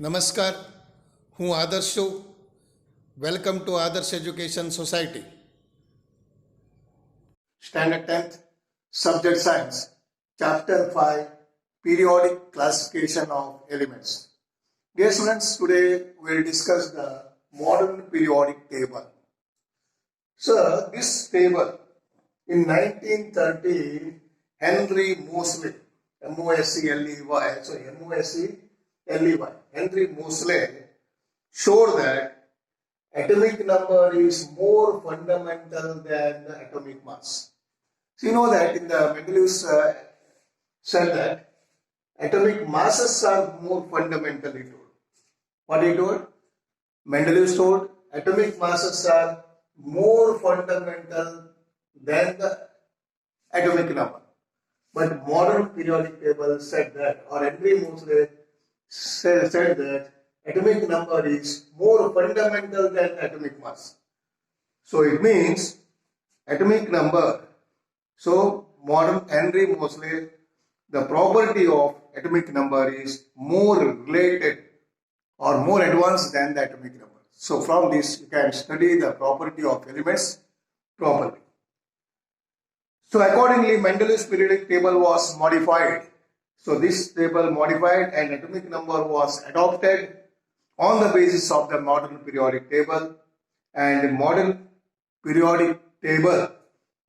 નમસ્કાર, હું આદર્શ છું. વેલકમ ટુ આદર્શ education society. Standard 10th, Subject Science, Chapter 5, Periodic Classification of Elements. Dear students, today we will discuss the modern periodic table. So, this table in 1930, Henry Moseley, M-O-S-E-L-E-Y, Henry Moseley showed that atomic number is more fundamental than the atomic mass. So you know that in the Mendeleev's said that atomic masses are more fundamentally told. What he told? Mendeleev told atomic masses are more fundamental than the atomic number. But modern periodic table said that, or Henry Moseley said that atomic number is more fundamental than atomic mass. So it means atomic number. So modern Henry Moseley, the property of atomic number is more related or more advanced than the atomic number. So from this you can study the property of elements properly. So accordingly, Mendeleev's periodic table was modified. So this table modified and atomic number was adopted on the basis of the modern periodic table, and the modern periodic table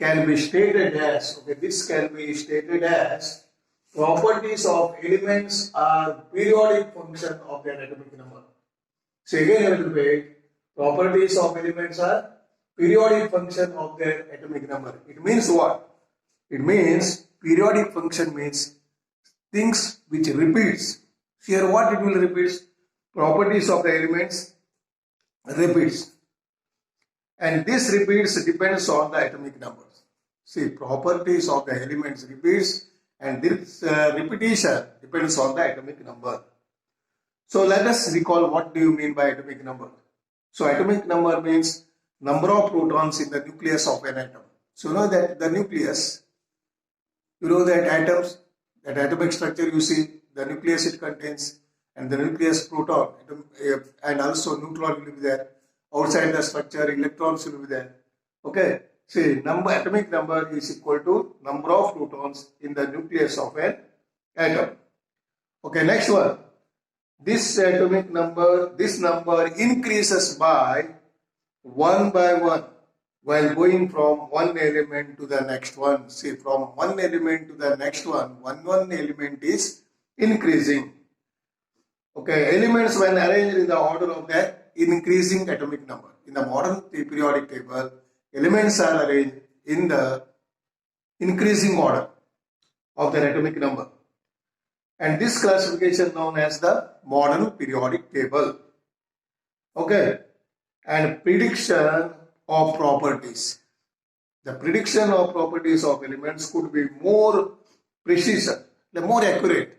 can be stated as, this can be stated as properties of elements are periodic function of their atomic number. So again a little bit, properties of elements are periodic function of their atomic number. It means what? It means periodic function means things which repeats. Here what it will repeats? Properties of the elements repeats. And this repeats depends on the atomic numbers. See, properties of the elements repeats and this repetition depends on the atomic number. So let us recall what do you mean by atomic number. So atomic number means number of protons in the nucleus of an atom. So you know that the nucleus, you know that atoms, that atomic structure you see, the nucleus it contains, and the nucleus proton and also neutron will be there. Outside the structure, electrons will be there. Okay. See, atomic number is equal to number of protons in the nucleus of an atom. Okay, next one. This atomic number, this number increases by 1 by 1 while going from one element to the next one. See, from one element to the next one element is increasing. Okay, elements when arranged in the order of their increasing atomic number. In the modern periodic table, elements are arranged in the increasing order of their atomic number. And this classification known as the modern periodic table. Okay, and prediction of properties. The prediction of properties of elements could be more precise, more accurate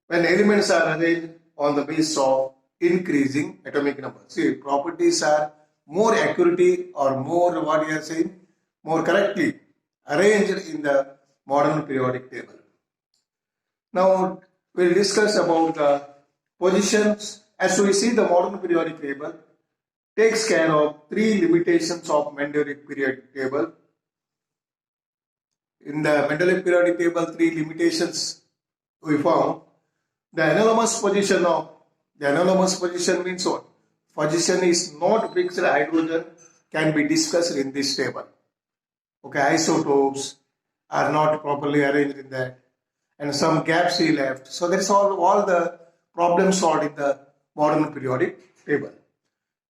when elements are arranged on the basis of increasing atomic number. See, properties are more accurately or more, what you are saying, more correctly arranged in the modern periodic table. Now we'll discuss about the positions. As we see, the modern periodic table takes care of three limitations of Mendeleev periodic table. In the Mendeleev periodic table, three limitations we found. The anomalous position means what? Position is not fixed hydrogen can be discussed in this table. Okay, isotopes are not properly arranged in that, and some gaps he left. So there is all the problems solved in the modern periodic table.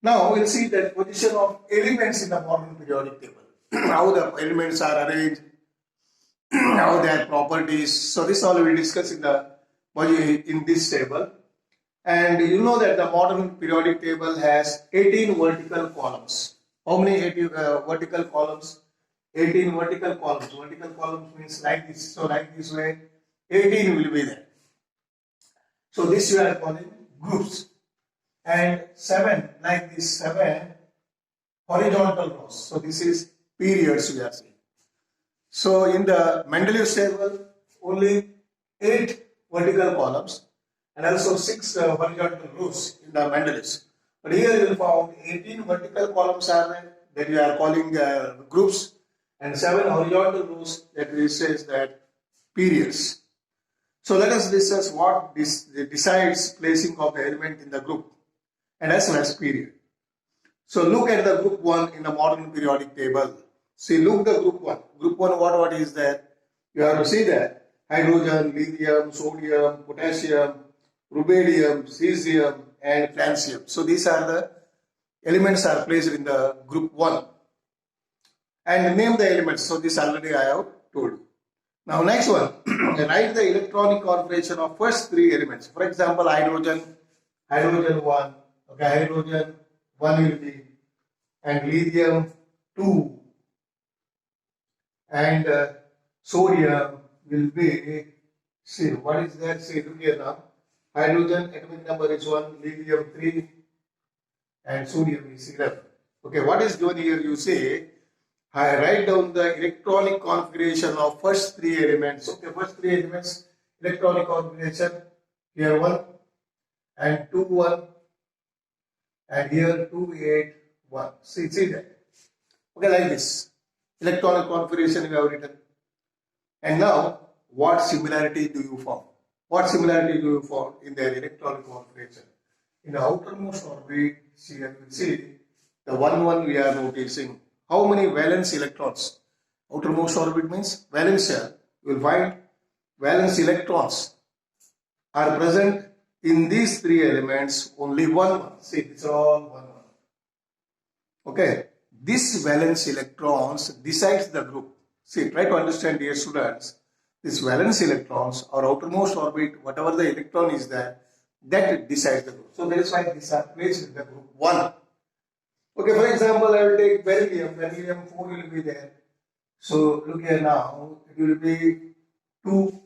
Now we'll see the position of elements in the modern periodic table. How the elements are arranged, how their properties. So this all we will discuss in this table. And you know that the modern periodic table has 18 vertical columns. How many vertical columns? 18 vertical columns. Vertical columns means like this. So like this way, 18 will be there. So this we are calling groups. And 7, like this, 7 horizontal rows. So this is periods we are seeing. So in the Mendeleev's table, only 8 vertical columns and also 6 horizontal rows in the Mental list. But here you will find 18 vertical columns are there that we are calling groups, and 7 horizontal rows that we say that periods. So let us discuss what decides placing of the element in the group and as well as period. So look at the group 1 in the modern periodic table. See, look the group 1. Group 1, what is there? You have to see that hydrogen, lithium, sodium, potassium, rubidium, cesium, and francium. So these are the elements are placed in the group 1. And name the elements. So this already I have told you. Now next one, write the electronic configuration of first 3 elements. For example, hydrogen 1, okay, hydrogen 1 will be, and lithium 2, and sodium will be, see what is that, see look here now, hydrogen atomic number is 1, lithium 3, and sodium is 11. Okay, what is given here, you say, I write down the electronic configuration of first 3 elements. Okay, first 3 elements, electronic configuration, here 1, and 2, 1, and here 2, 8, 1. See that. Okay, like this. Electronic configuration we have written. And now, what similarity do you form? What similarity do you form in their electronic configuration? In the outermost orbit, see, you will see the 1, 1 we are noticing. How many valence electrons? Outermost orbit means valence shell. You will find valence electrons are present in these 3 elements, only 1, 1. See, these are all 1, 1. Okay, this valence electrons decides the group. See, try to understand, dear students, this valence electrons or outermost orbit, whatever the electron is there, that decides the group. So that is why these are placed in the group 1. Okay, for example, I will take beryllium. Beryllium 4 will be there. So look here now, it will be 2.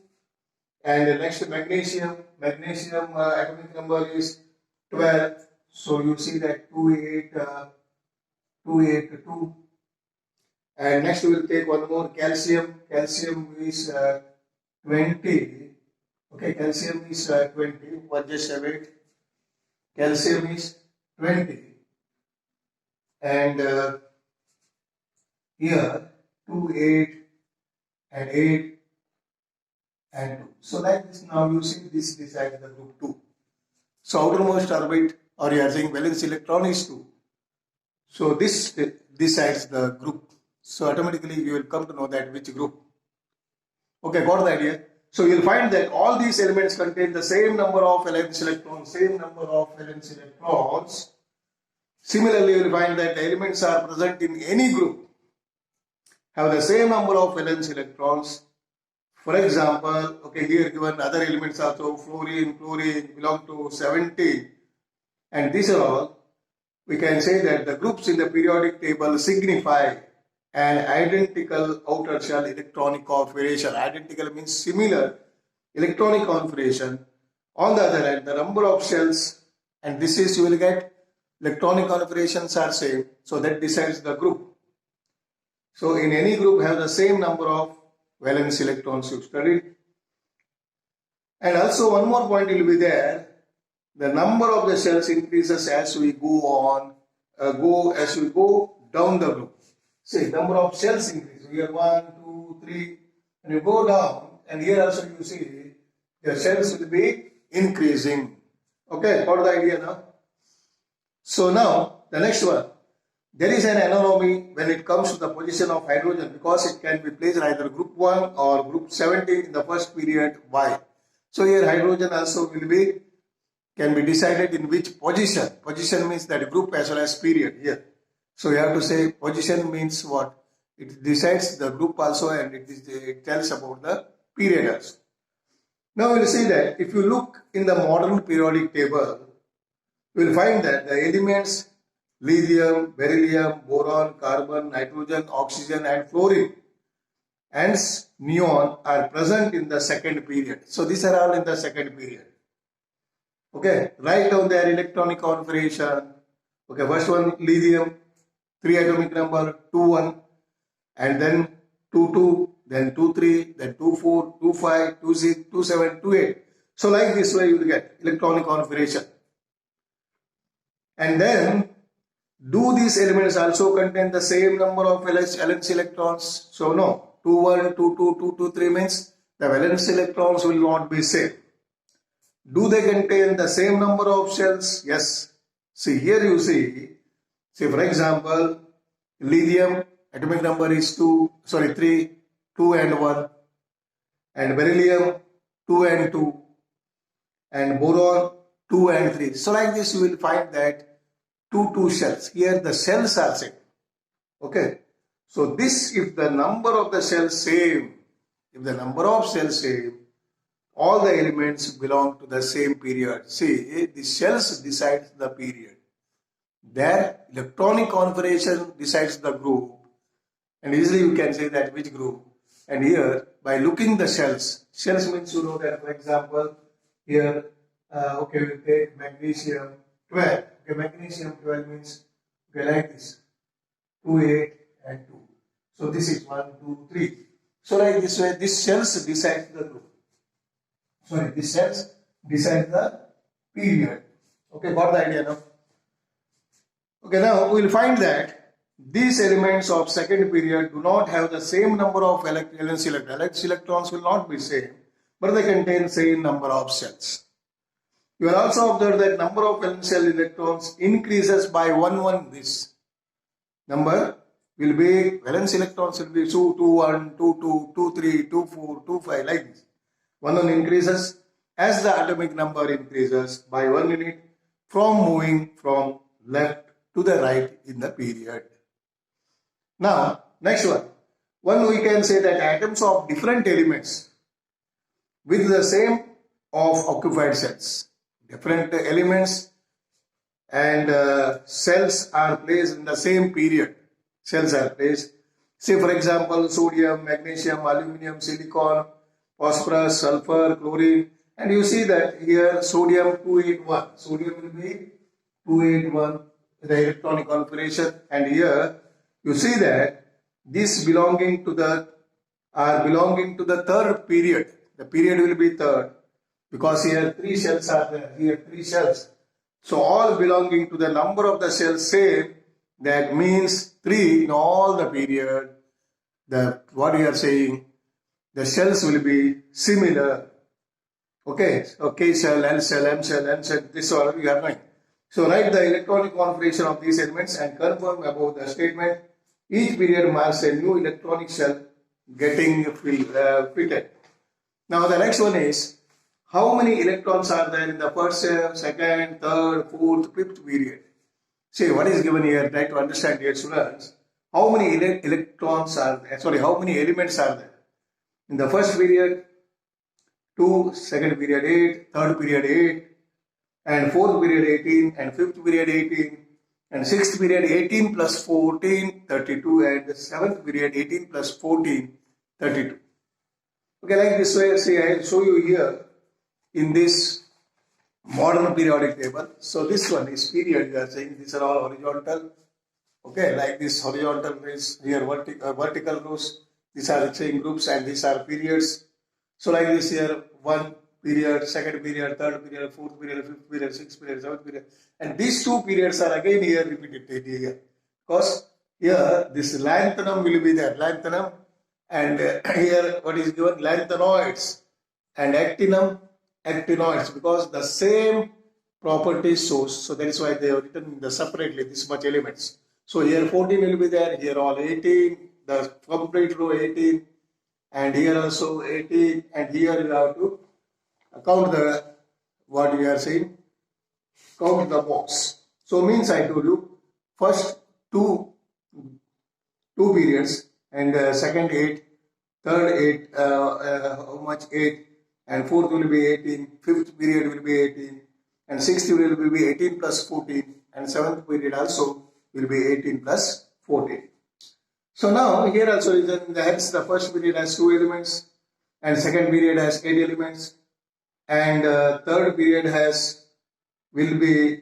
And the next magnesium. Magnesium atomic number is 12. So you see that 2, 8, 2. And next we will take one more, calcium. Calcium is 20. Okay, calcium is 20. What just wait. Calcium is 20. And here 2, 8, and 8, and 2. So like this, now you see this decides the group 2. So outermost orbit, or you are saying valence electron is 2. So this decides the group. So automatically you will come to know that which group. Okay, got the idea? So you will find that all these elements contain the same number of valence electrons, Similarly, you will find that the elements are present in any group have the same number of valence electrons. For example, okay, here given other elements also, fluorine belong to 70, and these are all, we can say that the groups in the periodic table signify an identical outer shell electronic configuration. Identical means similar electronic configuration. On the other hand, the number of shells, and this is, you will get electronic configurations are same, so that decides the group. So in any group have the same number of valence electrons you studied. And also one more point will be there, the number of the shells increases as we go down the group. See, number of shells increase. We have 1, 2, 3, and you go down, and here also you see the shells will be increasing. Okay, got the idea now? So now the next one. There is an anomaly when it comes to the position of hydrogen because it can be placed in either group 1 or group 17 in the first period. Why? So here hydrogen also can be decided in which position. Position means that group as well as period here. So you have to say position means what? It decides the group also, and it tells about the period also. Now we will see that if you look in the modern periodic table, you will find that the elements lithium, beryllium, boron, carbon, nitrogen, oxygen, and fluorine and neon are present in the second period. So these are all in the second period. Okay, write down their electronic configuration. Okay, first one lithium, 3 atomic number, 2, 1, and then 2, 2, then 2, 3, then 2, 4, 2, 5, 2, 6, 2, 7, 2, 8. So like this way you will get electronic configuration. And then, do these elements also contain the same number of valence electrons? So no, 2, 1, 2, 2, 2, 2, 3 means the valence electrons will not be same. Do they contain the same number of shells? Yes. See here you see for example, lithium atomic number is 3, 2 and 1, and beryllium 2 and 2, and boron 2 and 3. So like this you will find that 2 shells. Here the shells are same. Okay. So this, if the number of the shells same, all the elements belong to the same period. See, the shells decides the period. Their electronic configuration decides the group. And easily you can say that which group. And here, by looking the shells means you know that, for example, here, we take magnesium 12. Okay, magnesium 12 means, like this, 2, 8 and 2. So this is 1, 2, 3. So like this way, this shells decide the group. This shells decide the period. Okay, got the idea now? Okay, now we will find that these elements of second period do not have the same number of valence electrons. Valence electrons will not be same, but they contain same number of shells. You will also observe that number of valence shell electrons increases by 1. This number will be, valence electrons will be 2, 1, 2, 2, 2, 3, 2, 4, 2, 5, like this. 1 increases as the atomic number increases by 1 unit from moving from left to the right in the period. Now, next one we can say that atoms of different elements with the same of occupied shells. Different elements and cells are placed in the same period. Cells are placed. Say for example, sodium, magnesium, aluminum, silicon, phosphorus, sulfur, chlorine. And you see that here sodium 281. Sodium will be 281, the electronic configuration. And here you see that this belonging to the third period. The period will be third. Because here 3 shells are there, here 3 shells. So all belonging to the number of the shells same, that means 3 in all the period. What we are saying, the shells will be similar. Okay, so K shell, L shell, M shell, N shell, this all we are knowing. So write the electronic configuration of these elements and confirm about the statement. Each period marks a new electronic shell getting fitted. Now the next one is, how many electrons are there in the first, second, third, fourth, fifth period? See what is given here, try to understand here students. How many electrons are there, how many elements are there? In the first period, 2, second period 8, third period 8, and fourth period 18, and fifth period 18, and sixth period 18 plus 14, 32, and seventh period 18 plus 14, 32. Okay, like this way, see I will show you here in this modern periodic table. So this one is period, we are saying these are all horizontal. Okay, like this horizontal is here vertical rows. These are the same groups and these are periods. So like this here, 1 period, second period, third period, fourth period, fifth period, sixth period, seventh period. And these 2 periods are again here repeated here. Because here this lanthanum will be there, lanthanum, and here what is given, lanthanoids, and actinum, actinoids, because the same property source. So that is why they have written separately this much elements. So here 14 will be there, here all 18, the complete row 18, and here also 18, and here you have to count the, what we are saying, count the box. So means I told you, first two periods, and second 8, third 8, how much 8, and fourth will be 18, fifth period will be 18, and sixth period will be 18 plus 14, and seventh period also will be 18 plus 14. So now here also is hence the first period has 2 elements, and second period has 8 elements, and third period will be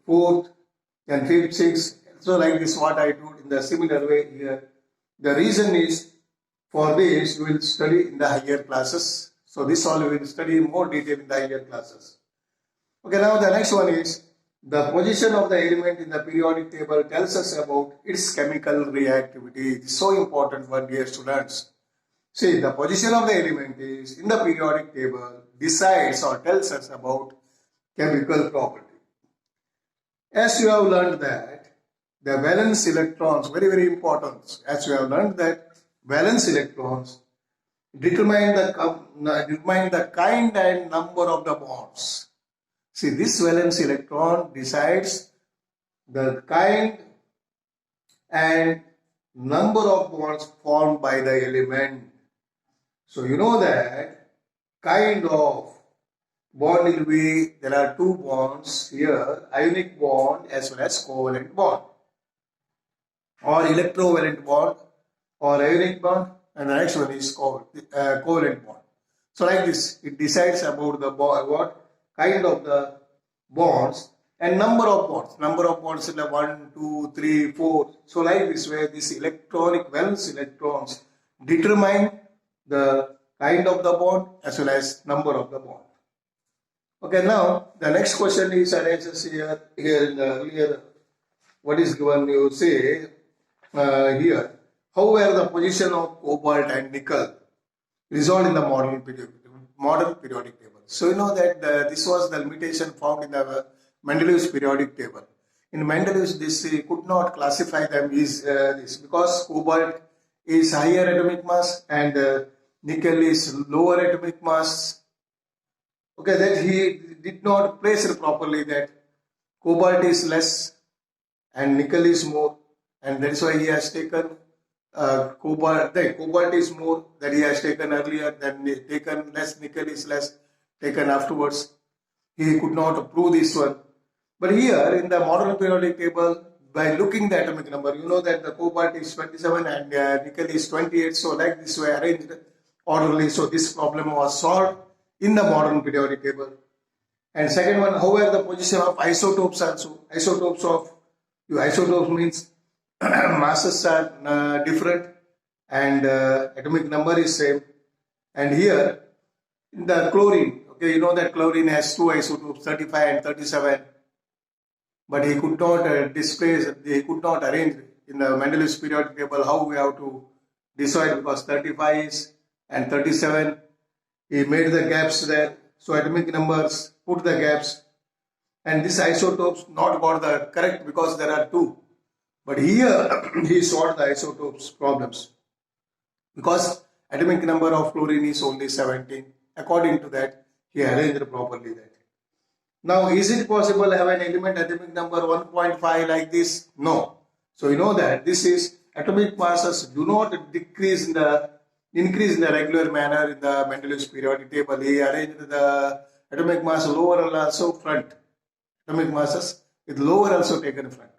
4th, then 5th, 6th. So like this what I do in the similar way here. The reason is, for this you will study in the higher classes. So this all we will study in more detail in the higher classes. Okay, now the next one is the position of the element in the periodic table tells us about its chemical reactivity. It is so important for dear students. See, the position of the element is in the periodic table decides or tells us about chemical property. As you have learned that the valence electrons, very very important, as you have learned that valence electrons determine the kind and number of the bonds. See, this valence electron decides the kind and number of bonds formed by the element. So you know that kind of bond will be, there are two bonds here, ionic bond as well as covalent bond, or electrovalent bond or ionic bond, and the next one is covalent bond. So like this, it decides about the what kind of the bonds and number of bonds. Number of bonds is like 1, 2, 3, 4. So like this way, this electronic valence electrons determine the kind of the bond as well as number of the bond. Okay, now the next question is arises here in the earlier, what is given, you say here, how were the position of cobalt and nickel resolved in the modern periodic table? So you know that this was the limitation found in the Mendeleev's periodic table. In Mendeleev's, this could not classify them as this, because cobalt is higher atomic mass and nickel is lower atomic mass. Okay, that he did not place it properly, that cobalt is less and nickel is more, and that is why he has taken cobalt is more that he has taken earlier, then taken less, nickel is less, taken afterwards. He could not prove this one. But here in the modern periodic table, by looking the atomic number, you know that the cobalt is 27 and nickel is 28. So like this way arranged orderly. So this problem was solved in the modern periodic table. And second one, how were the position of isotopes also? Isotopes means masses are different and atomic number is same. And here in the chlorine, okay, you know that chlorine has two isotopes, 35 and 37. But he could not he could not arrange in the Mendeleev's periodic table how we have to decide, because 35 is and 37, he made the gaps there. So atomic numbers put the gaps, and these isotopes not got the correct because there are two. But here he solved the isotopes problems because atomic number of chlorine is only 17. According to that, he arranged properly that. Now, is it possible to have an element atomic number 1.5 like this? No. So you know that this is atomic masses do not increase in the regular manner in the Mendeleev's periodic table. He arranged the atomic mass lower and also front. Atomic masses with lower also taken front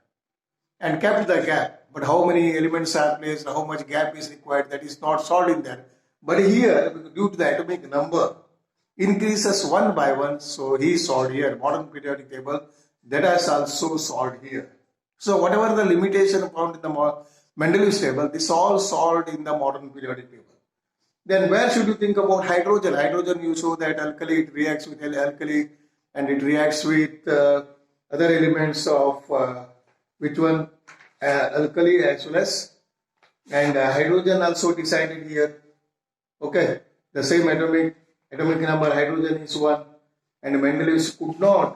and kept the gap. But how many elements are placed, how much gap is required, that is not solved in there. But here, due to the atomic number increases one by one, so he solved here. Modern periodic table, that is also solved here. So whatever the limitation found in the Mendeleev's table, this all solved in the modern periodic table. Then where should you think about hydrogen? Hydrogen, you show that alkali, it reacts with alkali and it reacts with other elements of which one? Alkali as well as, and hydrogen also decided here. Okay, the same atomic number, hydrogen is 1, and Mendeleev could not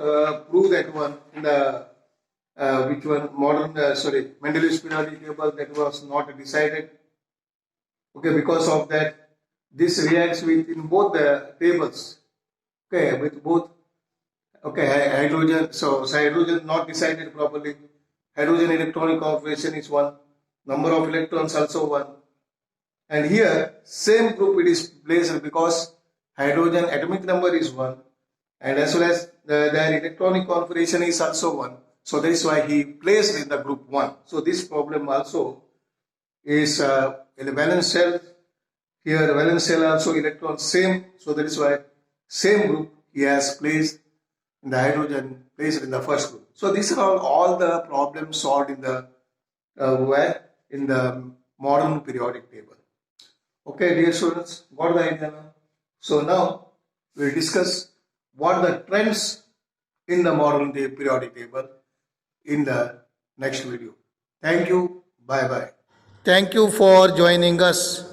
prove that one in the which one Mendeleev's periodic table, that was not decided. Okay, because of that, this reacts with in both the tables. Okay, with both. Okay, hydrogen. So hydrogen not decided properly. Hydrogen electronic configuration is 1. Number of electrons also 1. And here same group it is placed because hydrogen atomic number is 1 and as well as their electronic configuration is also 1. So that is why he placed in the group 1. So this problem also is in the valence shell. Here valence shell also electrons same. So that is why same group he has placed in the hydrogen, placed in the first group. So these are all the problems solved in the in the modern periodic table. Okay, dear students, got the idea now? So now we'll discuss what are the trends in the modern periodic table in the next video. Thank you. Bye bye. Thank you for joining us.